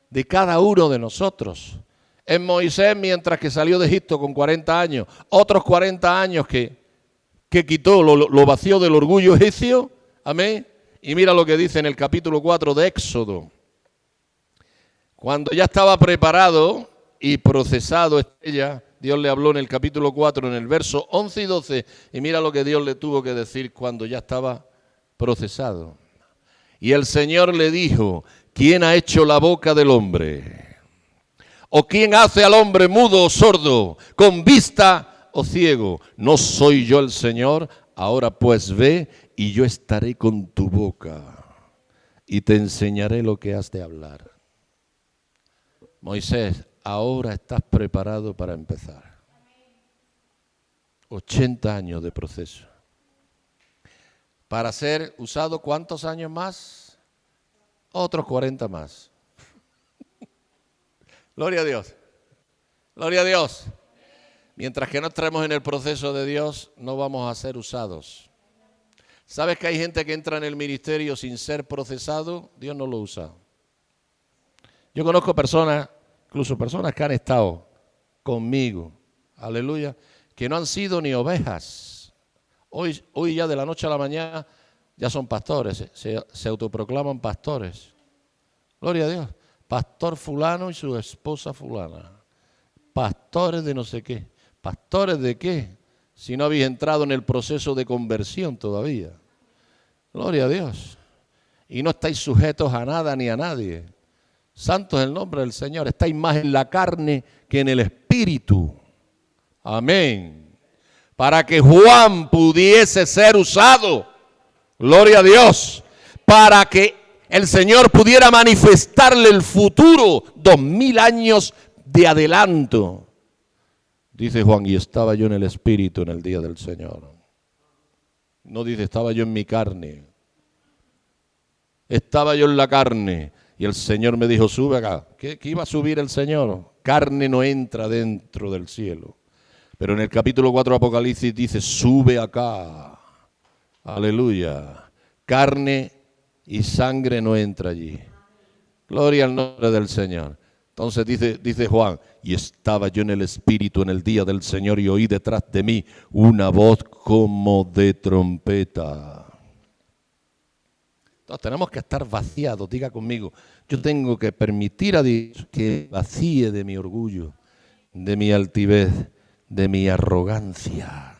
Speaker 1: de cada uno de nosotros. En Moisés, mientras que salió de Egipto con 40 años, otros 40 años que quitó, lo vació del orgullo egipcio. Amén. Y mira lo que dice en el capítulo 4 de Éxodo. Cuando ya estaba preparado y procesado ella, Dios le habló en el capítulo 4, en el verso 11 y 12, y mira lo que Dios le tuvo que decir cuando ya estaba procesado. Y el Señor le dijo, ¿quién ha hecho la boca del hombre? ¿O quién hace al hombre mudo o sordo, con vista o ciego? ¿No soy yo el Señor? Ahora pues ve y yo estaré con tu boca y te enseñaré lo que has de hablar. Moisés, ahora estás preparado para empezar. 80 años de proceso. Para ser usado, ¿cuántos años más? Otros 40 más. Gloria a Dios. Gloria a Dios. Mientras que no entremos en el proceso de Dios, no vamos a ser usados. ¿Sabes que hay gente que entra en el ministerio sin ser procesado? Dios no lo usa. Yo conozco personas, incluso personas que han estado conmigo, aleluya, que no han sido ni ovejas. Hoy ya de la noche a la mañana ya son pastores, se autoproclaman pastores. Gloria a Dios. Pastor fulano y su esposa fulana. Pastores de no sé qué. ¿Pastores de qué? Si no habéis entrado en el proceso de conversión todavía. Gloria a Dios. Y no estáis sujetos a nada ni a nadie. Santo es el nombre del Señor. Estáis más en la carne que en el espíritu. Amén. Para que Juan pudiese ser usado. Gloria a Dios. Para que el Señor pudiera manifestarle el futuro. 2000 años de adelanto. Dice Juan, y estaba yo en el espíritu en el día del Señor. No dice, estaba yo en mi carne. Estaba yo en la carne. Y el Señor me dijo, sube acá. ¿Qué iba a subir el Señor? Carne no entra dentro del cielo. Pero en el capítulo 4 de Apocalipsis dice, sube acá. Aleluya. Carne y sangre no entra allí. Gloria al nombre del Señor. Entonces dice Juan, y estaba yo en el Espíritu en el día del Señor y oí detrás de mí una voz como de trompeta. Entonces tenemos que estar vaciados, diga conmigo, yo tengo que permitir a Dios que vacíe de mi orgullo, de mi altivez, de mi arrogancia.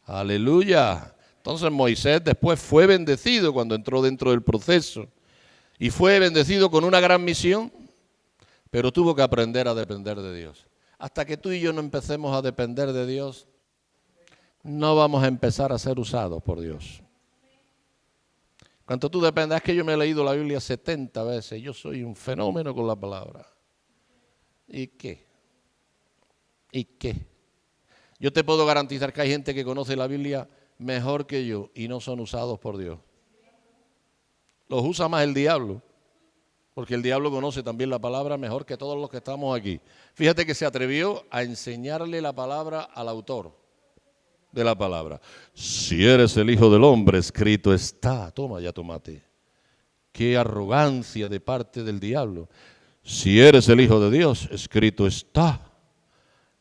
Speaker 1: Aleluya. Entonces Moisés después fue bendecido cuando entró dentro del proceso y fue bendecido con una gran misión, pero tuvo que aprender a depender de Dios. Hasta que tú y yo no empecemos a depender de Dios, no vamos a empezar a ser usados por Dios. Cuando tú dependas, es que yo me he leído la Biblia 70 veces, yo soy un fenómeno con la palabra. ¿Y qué? ¿Y qué? Yo te puedo garantizar que hay gente que conoce la Biblia mejor que yo y no son usados por Dios. Los usa más el diablo, porque el diablo conoce también la palabra mejor que todos los que estamos aquí. Fíjate que se atrevió a enseñarle la palabra al autor de la palabra. Si eres el Hijo del Hombre, escrito está. Toma ya tomate. Qué arrogancia de parte del diablo. Si eres el Hijo de Dios, escrito está.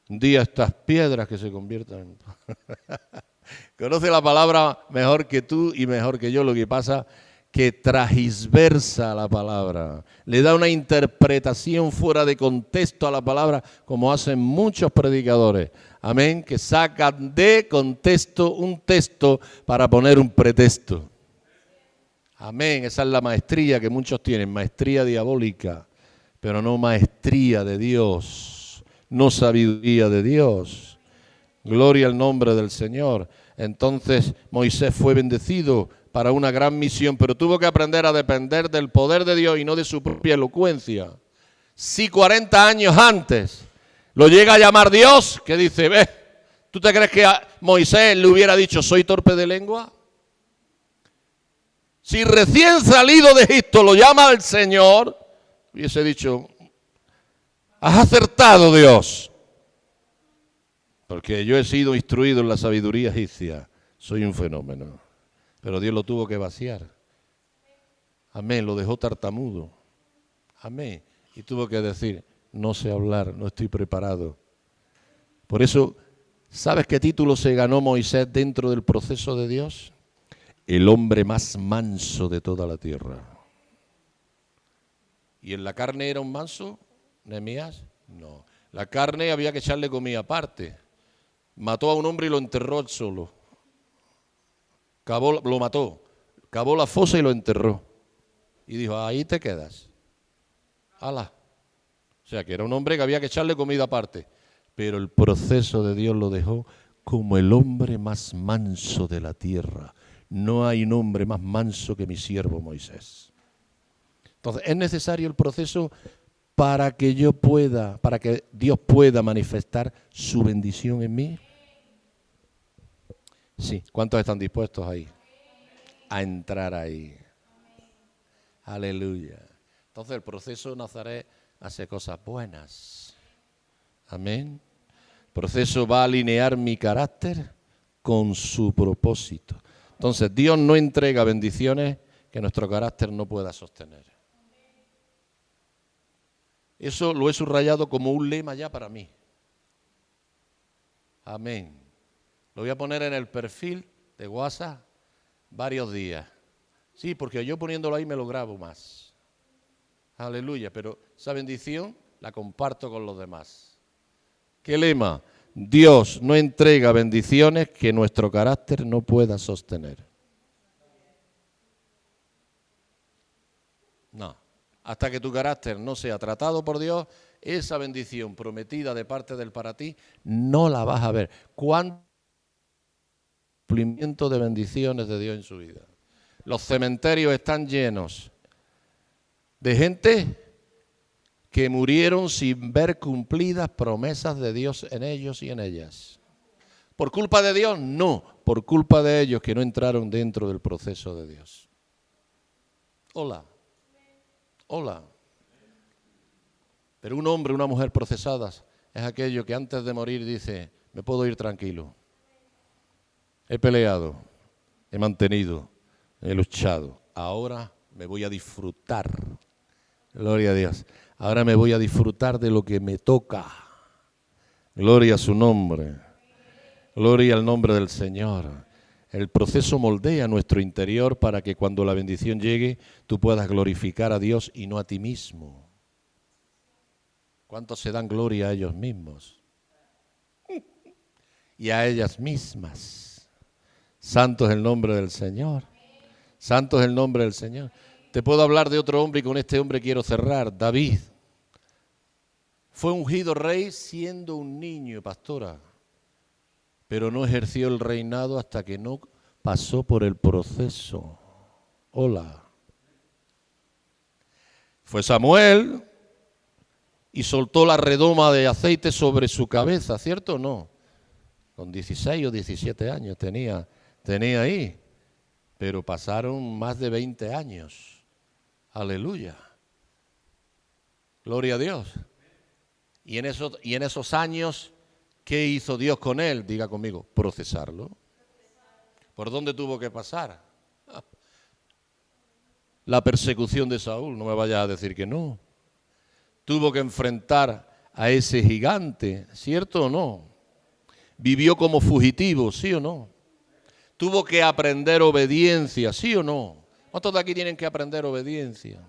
Speaker 1: Un día estas piedras que se conviertan en... Conoce la palabra mejor que tú y mejor que yo. Lo que pasa que transversa la palabra. Le da una interpretación fuera de contexto a la palabra, como hacen muchos predicadores. Amén, que sacan de contexto un texto para poner un pretexto. Amén, esa es la maestría que muchos tienen, maestría diabólica, pero no maestría de Dios, no sabiduría de Dios. Gloria al nombre del Señor. Entonces Moisés fue bendecido para una gran misión, pero tuvo que aprender a depender del poder de Dios y no de su propia elocuencia. Si 40 años antes lo llega a llamar Dios, que dice, ve, ¿tú te crees que a Moisés le hubiera dicho, soy torpe de lengua? Si recién salido de Egipto lo llama el Señor, hubiese dicho, has acertado, Dios, porque yo he sido instruido en la sabiduría egipcia, soy un fenómeno. Pero Dios lo tuvo que vaciar. Amén, lo dejó tartamudo. Amén, y tuvo que decir, no sé hablar, no estoy preparado. Por eso, ¿sabes qué título se ganó Moisés dentro del proceso de Dios? El hombre más manso de toda la tierra. ¿Y en la carne era un manso, Nehemías? No. La carne había que echarle comida aparte. Mató a un hombre y lo enterró él solo. Lo mató. Cavó la fosa y lo enterró. Y dijo, ahí te quedas. ¡Hala! O sea, que era un hombre que había que echarle comida aparte. Pero el proceso de Dios lo dejó como el hombre más manso de la tierra. No hay un hombre más manso que mi siervo Moisés. Entonces, es necesario el proceso para que Dios pueda manifestar su bendición en mí. Sí, ¿cuántos están dispuestos ahí? A entrar ahí. Aleluya. Entonces, el proceso de Nazaret hace cosas buenas. Amén. El proceso va a alinear mi carácter con su propósito. Entonces, Dios no entrega bendiciones que nuestro carácter no pueda sostener. Eso lo he subrayado como un lema ya para mí. Amén. Lo voy a poner en el perfil de WhatsApp varios días. Sí, porque yo poniéndolo ahí me lo grabo más. Aleluya, pero esa bendición la comparto con los demás. ¿Qué lema? Dios no entrega bendiciones que nuestro carácter no pueda sostener. No, hasta que tu carácter no sea tratado por Dios, esa bendición prometida de parte del para ti, no la vas a ver. ¿Cuánto cumplimiento de bendiciones de Dios en su vida? Los cementerios están llenos de gente que murieron sin ver cumplidas promesas de Dios en ellos y en ellas. ¿Por culpa de Dios? No, por culpa de ellos que no entraron dentro del proceso de Dios. Hola. Pero un hombre, una mujer procesadas es aquello que antes de morir dice, me puedo ir tranquilo. He peleado, he mantenido, he luchado. Ahora me voy a disfrutar. Gloria a Dios. Ahora me voy a disfrutar de lo que me toca. Gloria a su nombre. Gloria al nombre del Señor. El proceso moldea nuestro interior para que cuando la bendición llegue, tú puedas glorificar a Dios y no a ti mismo. ¿Cuántos se dan gloria a ellos mismos? Y a ellas mismas. Santo es el nombre del Señor. Santo es el nombre del Señor. Te puedo hablar de otro hombre y con este hombre quiero cerrar. David. Fue ungido rey siendo un niño, pastora. Pero no ejerció el reinado hasta que no pasó por el proceso. Hola. Fue Samuel y soltó la redoma de aceite sobre su cabeza, ¿cierto o no? Con 16 o 17 años tenía ahí. Pero pasaron más de 20 años. Aleluya. Gloria a Dios. Y en esos años, ¿qué hizo Dios con él? Diga conmigo, procesarlo. ¿Por dónde tuvo que pasar? La persecución de Saúl, no me vayas a decir que no. Tuvo que enfrentar a ese gigante, ¿cierto o no? Vivió como fugitivo, ¿sí o no? Tuvo que aprender obediencia, ¿sí o no? ¿Cuántos de aquí tienen que aprender obediencia?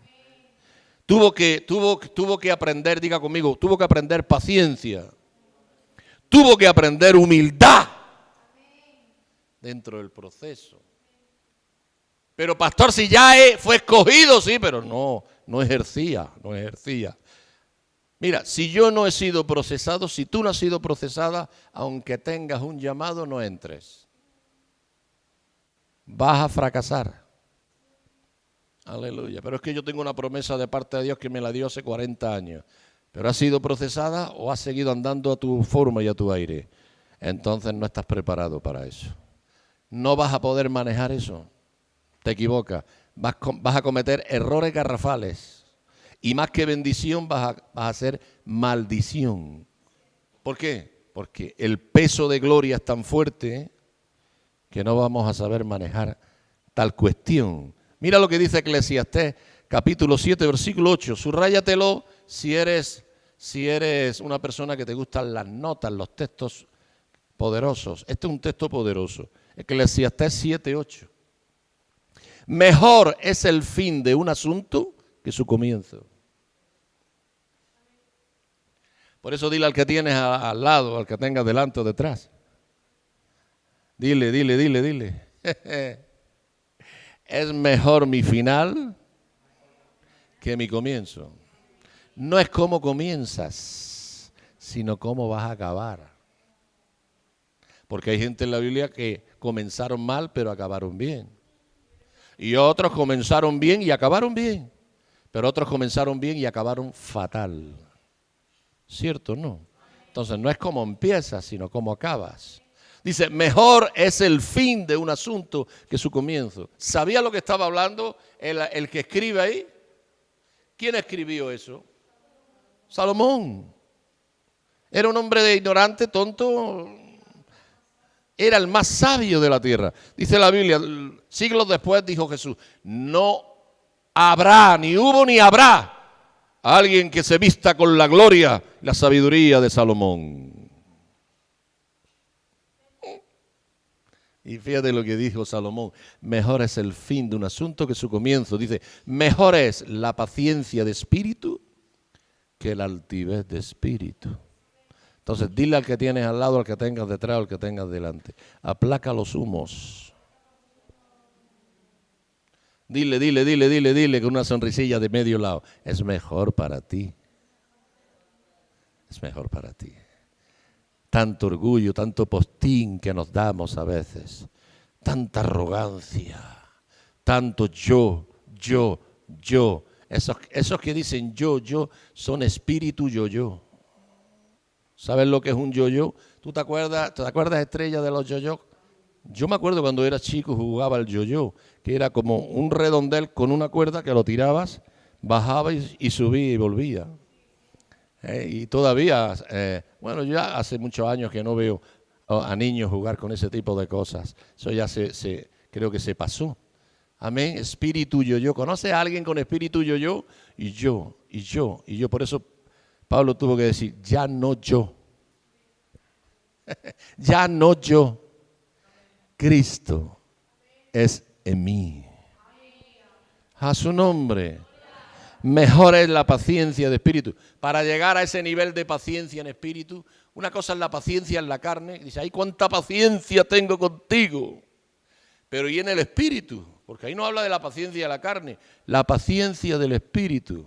Speaker 1: Tuvo que aprender, diga conmigo, tuvo que aprender paciencia. Tuvo que aprender humildad dentro del proceso. Pero pastor, si ya fue escogido, sí, pero no ejercía. Mira, si yo no he sido procesado, si tú no has sido procesada, aunque tengas un llamado, no entres. Vas a fracasar. Aleluya. Pero es que yo tengo una promesa de parte de Dios que me la dio hace 40 años. Pero has sido procesada o has seguido andando a tu forma y a tu aire. Entonces no estás preparado para eso. No vas a poder manejar eso. Te equivocas. Vas a cometer errores garrafales. Y más que bendición vas a hacer maldición. ¿Por qué? Porque el peso de gloria es tan fuerte que no vamos a saber manejar tal cuestión. Mira lo que dice Eclesiastés, capítulo 7, versículo 8. Subráyatelo si eres una persona que te gustan las notas, los textos poderosos. Este es un texto poderoso. Eclesiastés 7, 8. Mejor es el fin de un asunto que su comienzo. Por eso dile al que tienes al lado, al que tengas delante o detrás. Dile. Es mejor mi final que mi comienzo. No es cómo comienzas, sino cómo vas a acabar. Porque hay gente en la Biblia que comenzaron mal, pero acabaron bien. Y otros comenzaron bien y acabaron bien. Pero otros comenzaron bien y acabaron fatal. ¿Cierto o no? Entonces no es cómo empiezas, sino cómo acabas. Dice, mejor es el fin de un asunto que su comienzo. ¿Sabía lo que estaba hablando el que escribe ahí? ¿Quién escribió eso? Salomón. Era un hombre de ignorante, tonto. Era el más sabio de la tierra. Dice la Biblia, siglos después dijo Jesús, no habrá, ni hubo ni habrá alguien que se vista con la gloria, la sabiduría de Salomón. Y fíjate lo que dijo Salomón, mejor es el fin de un asunto que su comienzo. Dice, mejor es la paciencia de espíritu que la altivez de espíritu. Entonces dile al que tienes al lado, al que tengas detrás, al que tengas delante, aplaca los humos. Dile con una sonrisilla de medio lado, es mejor para ti. Es mejor para ti. Tanto orgullo, tanto postín que nos damos a veces, tanta arrogancia, tanto yo. Esos que dicen yo, son espíritu yo. ¿Sabes lo que es un yo? ¿Tú te acuerdas, Estrella, de los yo? Yo me acuerdo cuando era chico jugaba el yo, que era como un redondel con una cuerda que lo tirabas, bajaba y subía y volvía. Y todavía, bueno, ya hace muchos años que no veo a niños jugar con ese tipo de cosas. Eso ya creo que se pasó. Amén. Espíritu yo. ¿Conoce a alguien con espíritu yo? Y yo. Por eso Pablo tuvo que decir, ya no yo. Ya no yo. Cristo es en mí. A su nombre. Mejor es la paciencia de espíritu. Para llegar a ese nivel de paciencia en espíritu, una cosa es la paciencia en la carne. Dice, ay, cuánta paciencia tengo contigo. Pero y en el espíritu, porque ahí no habla de la paciencia de la carne, la paciencia del espíritu.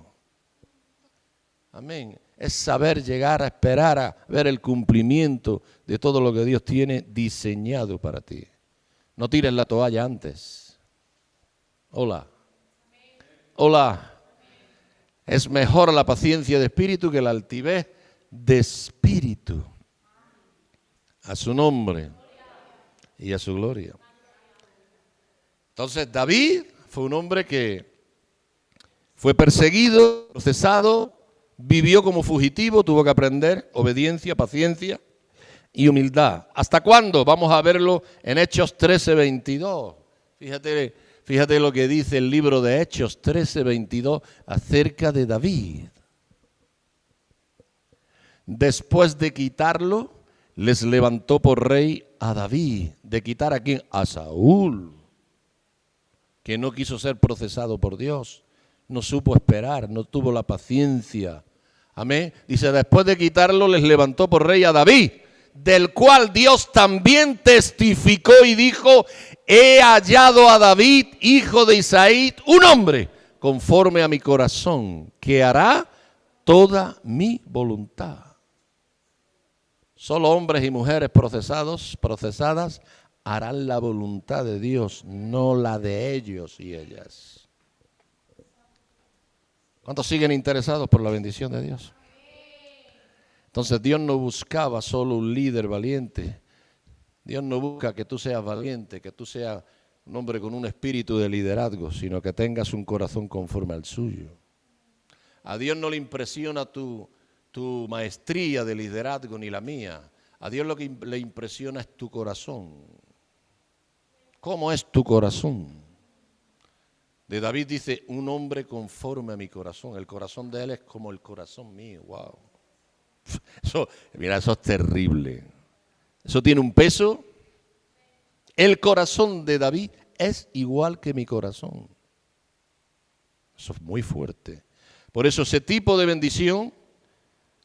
Speaker 1: Amén. Es saber llegar a esperar a ver el cumplimiento de todo lo que Dios tiene diseñado para ti. No tires la toalla antes. Hola. Hola. Es mejor la paciencia de espíritu que la altivez de espíritu. A su nombre y a su gloria. Entonces David fue un hombre que fue perseguido, procesado, vivió como fugitivo, tuvo que aprender obediencia, paciencia y humildad. ¿Hasta cuándo? Vamos a verlo en Hechos 13:22. Fíjate lo que dice el libro de Hechos 13:22 acerca de David. Después de quitarlo, les levantó por rey a David. ¿De quitar a quién? A Saúl, que no quiso ser procesado por Dios, no supo esperar, no tuvo la paciencia. Amén. Dice, después de quitarlo, les levantó por rey a David, del cual Dios también testificó y dijo, he hallado a David, hijo de Isaí, un hombre conforme a mi corazón, que hará toda mi voluntad. Solo hombres y mujeres procesadas, harán la voluntad de Dios, no la de ellos y ellas. ¿Cuántos siguen interesados por la bendición de Dios? Entonces Dios no buscaba solo un líder valiente. Dios no busca que tú seas valiente, que tú seas un hombre con un espíritu de liderazgo, sino que tengas un corazón conforme al suyo. A Dios no le impresiona tu maestría de liderazgo ni la mía. A Dios lo que le impresiona es tu corazón. ¿Cómo es tu corazón? De David dice, un hombre conforme a mi corazón. El corazón de él es como el corazón mío. Wow. Eso es terrible. Eso tiene un peso. El corazón de David es igual que mi corazón. Eso es muy fuerte. Por eso ese tipo de bendición,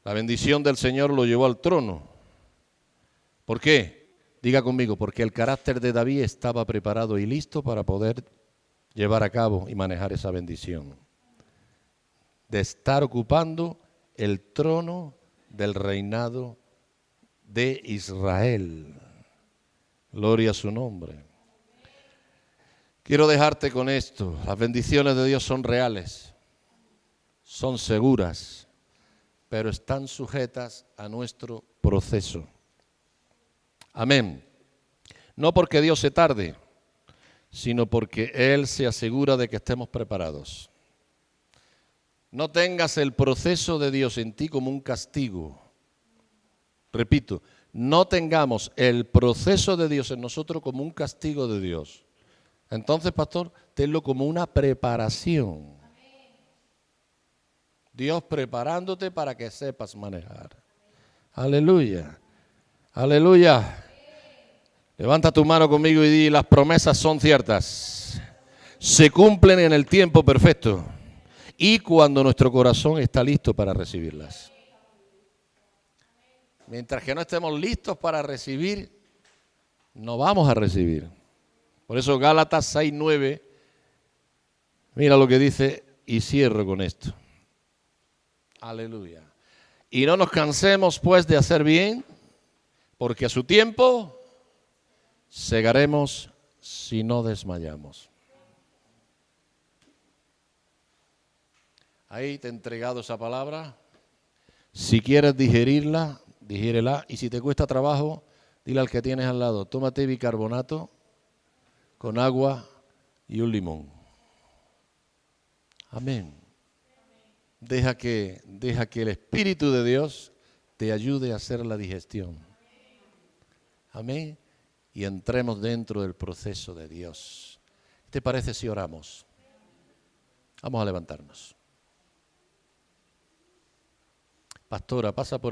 Speaker 1: la bendición del Señor lo llevó al trono. ¿Por qué? Diga conmigo, porque el carácter de David estaba preparado y listo para poder llevar a cabo y manejar esa bendición. De estar ocupando el trono del reinado de Israel. Gloria a su nombre. Quiero dejarte con esto. Las bendiciones de Dios son reales, son seguras, pero están sujetas a nuestro proceso. Amén. No porque Dios se tarde, sino porque Él se asegura de que estemos preparados. No tengas el proceso de Dios en ti como un castigo. Repito, no tengamos el proceso de Dios en nosotros como un castigo de Dios. Entonces, pastor, tenlo como una preparación. Dios preparándote para que sepas manejar. Aleluya. Aleluya. Levanta tu mano conmigo y di, las promesas son ciertas. Se cumplen en el tiempo perfecto y cuando nuestro corazón está listo para recibirlas. Mientras que no estemos listos para recibir, no vamos a recibir. Por eso Gálatas 6:9, mira lo que dice y cierro con esto. Aleluya. Y no nos cansemos pues de hacer bien, porque a su tiempo segaremos si no desmayamos. Ahí te he entregado esa palabra. Si quieres digerirla, digírela. Y si te cuesta trabajo, dile al que tienes al lado, tómate bicarbonato con agua y un limón. Amén. Deja que el Espíritu de Dios te ayude a hacer la digestión. Amén. Y entremos dentro del proceso de Dios. ¿Qué te parece si oramos? Vamos a levantarnos. Pastora, pasa por aquí.